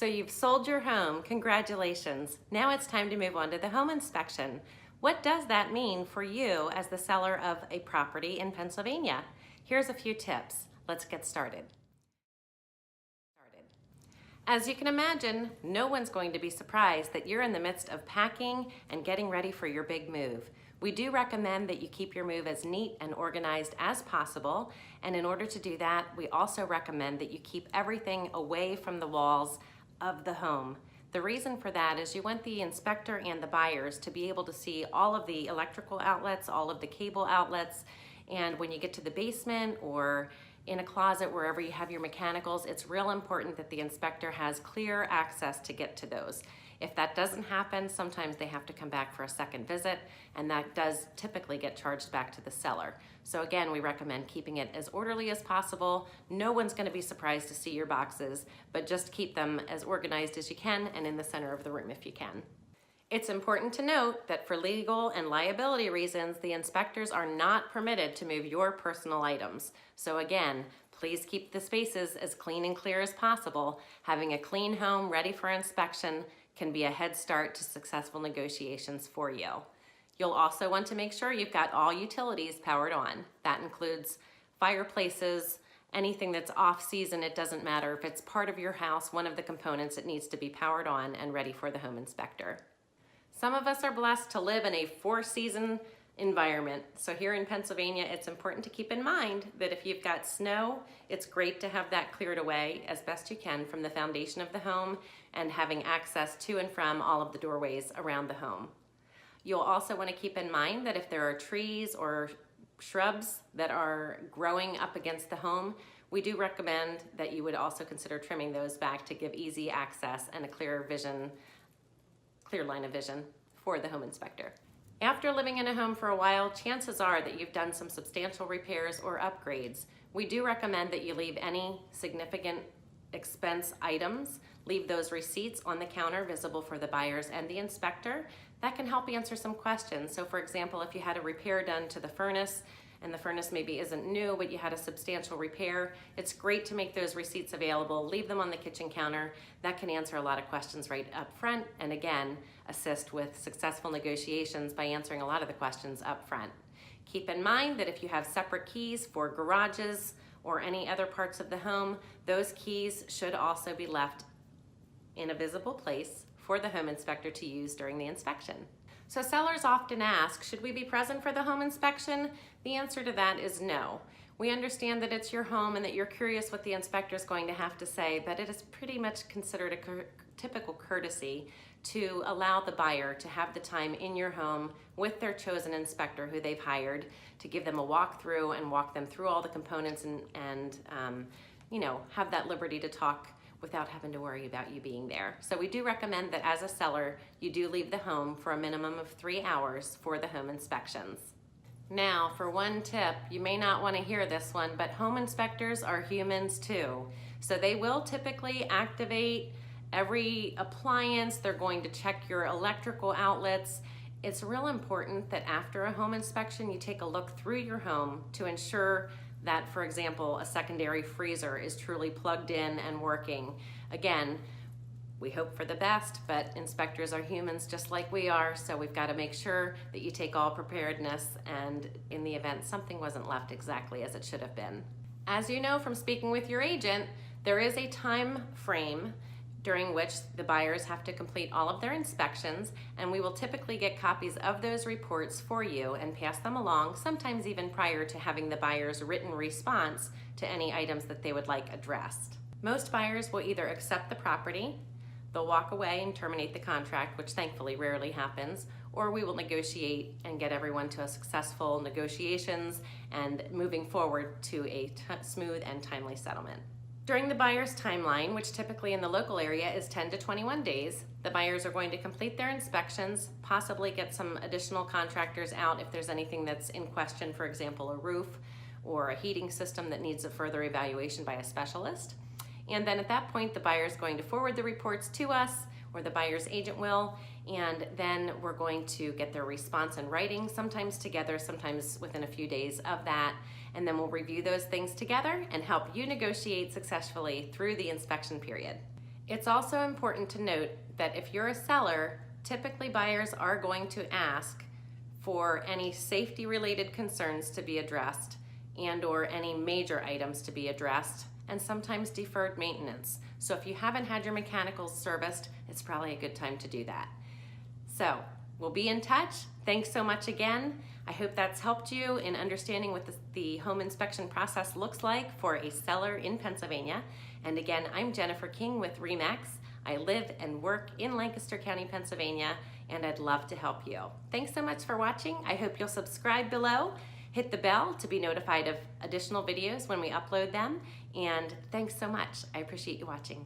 So you've sold your home, congratulations. Now it's time to move on to the home inspection. What does that mean for you as the seller of a property in Pennsylvania? Here's a few tips. Let's get started. As you can imagine, no one's going to be surprised that you're in the midst of packing and getting ready for your big move. We do recommend that you keep your move as neat and organized as possible, and in order to do that, we also recommend that you keep everything away from the walls of the home. The reason for that is you want the inspector and the buyers to be able to see all of the electrical outlets, all of the cable outlets, and when you get to the basement or in a closet, wherever you have your mechanicals, it's real important that the inspector has clear access to get to those. If that doesn't happen, sometimes they have to come back for a second visit, and that does typically get charged back to the seller. So again, we recommend keeping it as orderly as possible. No one's going to be surprised to see your boxes, but just keep them as organized as you can and in the center of the room if you can. It's important to note that for legal and liability reasons, the inspectors are not permitted to move your personal items. So again, please keep the spaces as clean and clear as possible. Having a clean home ready for inspection can be a head start to successful negotiations for you. You'll also want to make sure you've got all utilities powered on. That includes fireplaces, anything that's off season, it doesn't matter. If it's part of your house, one of the components, it needs to be powered on and ready for the home inspector. Some of us are blessed to live in a four-season environment. So here in Pennsylvania, it's important to keep in mind that if you've got snow, it's great to have that cleared away as best you can from the foundation of the home and having access to and from all of the doorways around the home. You'll also want to keep in mind that if there are trees or shrubs that are growing up against the home, we do recommend that you would also consider trimming those back to give easy access and a clear line of vision for the home inspector. After living in a home for a while, chances are that you've done some substantial repairs or upgrades. We do recommend that you leave any significant expense items, leave those receipts on the counter visible for the buyers and the inspector. That can help answer some questions. So for example, if you had a repair done to the furnace and the furnace maybe isn't new, but you had a substantial repair, it's great to make those receipts available, leave them on the kitchen counter. That can answer a lot of questions right up front, and again, assist with successful negotiations by answering a lot of the questions up front. Keep in mind that if you have separate keys for garages or any other parts of the home, those keys should also be left in a visible place for the home inspector to use during the inspection. So sellers often ask, should we be present for the home inspection? The answer to that is no. We understand that it's your home and that you're curious what the inspector is going to have to say, but it is pretty much considered a typical courtesy to allow the buyer to have the time in your home with their chosen inspector who they've hired to give them a walkthrough and walk them through all the components and have that liberty to talk without having to worry about you being there. So we do recommend that as a seller, you do leave the home for a minimum of 3 hours for the home inspections. Now, for one tip, you may not want to hear this one, but home inspectors are humans too. So they will typically activate every appliance. They're going to check your electrical outlets. It's real important that after a home inspection, you take a look through your home to ensure that, for example, a secondary freezer is truly plugged in and working. Again, we hope for the best, but inspectors are humans just like we are, so we've got to make sure that you take all preparedness and in the event something wasn't left exactly as it should have been. As you know from speaking with your agent, there is a time frame during which the buyers have to complete all of their inspections, and we will typically get copies of those reports for you and pass them along, sometimes even prior to having the buyer's written response to any items that they would like addressed. Most buyers will either accept the property, they'll walk away and terminate the contract, which thankfully rarely happens, or we will negotiate and get everyone to a successful negotiations and moving forward to a smooth and timely settlement. During the buyer's timeline, which typically in the local area is 10 to 21 days, the buyers are going to complete their inspections, possibly get some additional contractors out if there's anything that's in question, for example, a roof or a heating system that needs a further evaluation by a specialist. And then at that point, the buyer is going to forward the reports to us, or the buyer's agent will, and then we're going to get their response in writing, sometimes together, sometimes within a few days of that, and then we'll review those things together and help you negotiate successfully through the inspection period. It's also important to note that if you're a seller, typically buyers are going to ask for any safety related concerns to be addressed and or any major items to be addressed, and sometimes deferred maintenance. So if you haven't had your mechanicals serviced, it's probably a good time to do that. So we'll be in touch. Thanks so much again. I hope that's helped you in understanding what the home inspection process looks like for a seller in Pennsylvania. And again, I'm Jennifer King with RE/MAX. I live and work in Lancaster County, Pennsylvania, and I'd love to help you. Thanks so much for watching. I hope you'll subscribe below. Hit the bell to be notified of additional videos when we upload them. And thanks so much. I appreciate you watching.